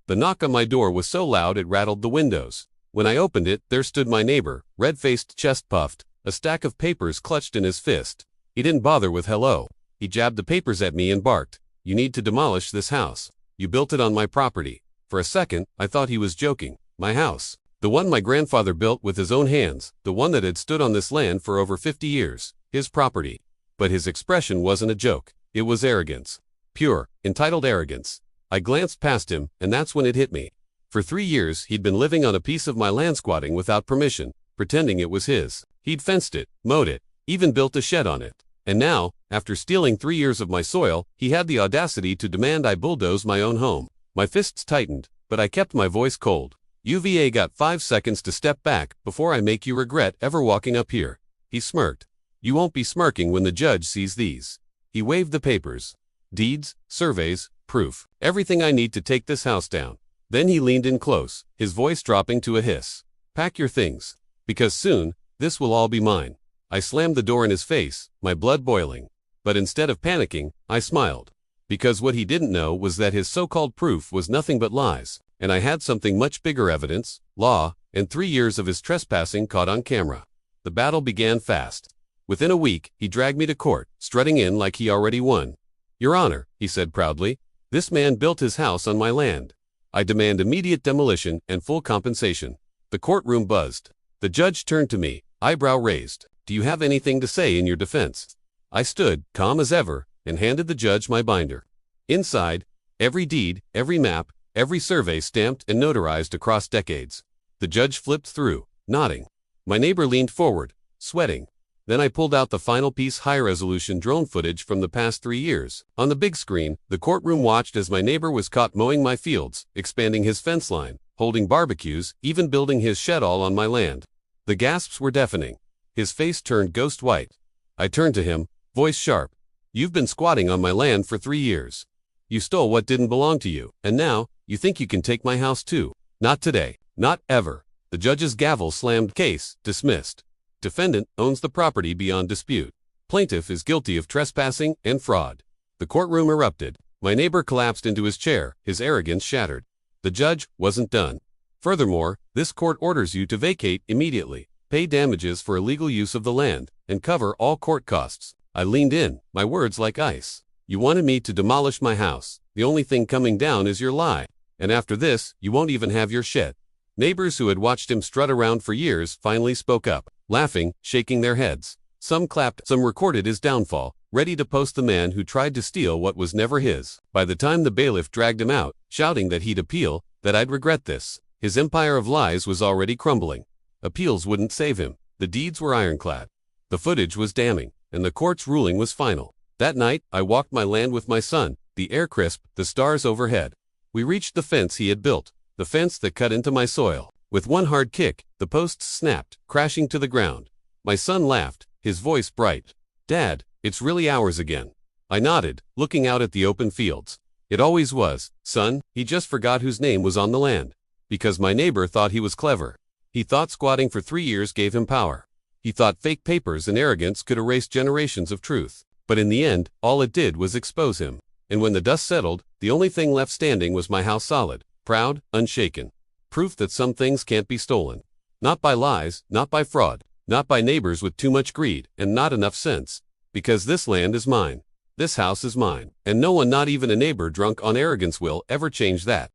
The knock on my door was so loud it rattled the windows. When I opened it, there stood my neighbor, red-faced, chest-puffed, a stack of papers clutched in his fist. He didn't bother with hello. He jabbed the papers at me and barked, "You need to demolish this house. You built it on my property." For a second, I thought he was joking. My house. The one my grandfather built with his own hands, the one that had stood on this land for over 50 years, his property. But his expression wasn't a joke. It was arrogance. Pure, entitled arrogance. I glanced past him, and that's when it hit me. For 3 years, he'd been living on a piece of my land squatting without permission, pretending it was his. He'd fenced it, mowed it, even built a shed on it. And now, after stealing 3 years of my soil, he had the audacity to demand I bulldoze my own home. My fists tightened, but I kept my voice cold. "UVA got 5 seconds to step back before I make you regret ever walking up here." He smirked. "You won't be smirking when the judge sees these." He waved the papers. "Deeds, surveys, proof. Everything I need to take this house down." Then he leaned in close, his voice dropping to a hiss. "Pack your things. Because soon, this will all be mine." I slammed the door in his face, my blood boiling. But instead of panicking, I smiled. Because what he didn't know was that his so-called proof was nothing but lies. And I had something much bigger evidence, law, and 3 years of his trespassing caught on camera. The battle began fast. Within a week, he dragged me to court, strutting in like he already won. "Your Honor," he said proudly, "this man built his house on my land. I demand immediate demolition and full compensation." The courtroom buzzed. The judge turned to me, eyebrow raised. "Do you have anything to say in your defense?" I stood, calm as ever, and handed the judge my binder. Inside, every deed, every map, every survey stamped and notarized across decades. The judge flipped through, nodding. My neighbor leaned forward, sweating. Then I pulled out the final piece high-resolution drone footage from the past 3 years. On the big screen, the courtroom watched as my neighbor was caught mowing my fields, expanding his fence line, holding barbecues, even building his shed all on my land. The gasps were deafening. His face turned ghost white. I turned to him, voice sharp. "You've been squatting on my land for 3 years. You stole what didn't belong to you, and now, you think you can take my house too. Not today. Not ever." The judge's gavel slammed. Case dismissed. Defendant owns the property beyond dispute. Plaintiff is guilty of trespassing and fraud. The courtroom erupted. My neighbor collapsed into his chair, his arrogance shattered. The judge wasn't done. "Furthermore, this court orders you to vacate immediately, pay damages for illegal use of the land, and cover all court costs." I leaned in, my words like ice. "You wanted me to demolish my house. The only thing coming down is your lie. And after this, you won't even have your shed." Neighbors who had watched him strut around for years finally spoke up, laughing, shaking their heads. Some clapped, some recorded his downfall, ready to post the man who tried to steal what was never his. By the time the bailiff dragged him out, shouting that he'd appeal, that I'd regret this, his empire of lies was already crumbling. Appeals wouldn't save him. The deeds were ironclad. The footage was damning, and the court's ruling was final. That night, I walked my land with my son, the air crisp, the stars overhead. We reached the fence he had built, the fence that cut into my soil. With one hard kick, the posts snapped, crashing to the ground. My son laughed, his voice bright. "Dad, it's really ours again." I nodded, looking out at the open fields. "It always was, son." He just forgot whose name was on the land. Because my neighbor thought he was clever. He thought squatting for 3 years gave him power. He thought fake papers and arrogance could erase generations of truth. But in the end, all it did was expose him. And when the dust settled, the only thing left standing was my house solid, proud, unshaken. Proof that some things can't be stolen. Not by lies, not by fraud, not by neighbors with too much greed and not enough sense. Because this land is mine. This house is mine. And no one, not even a neighbor drunk on arrogance, will ever change that.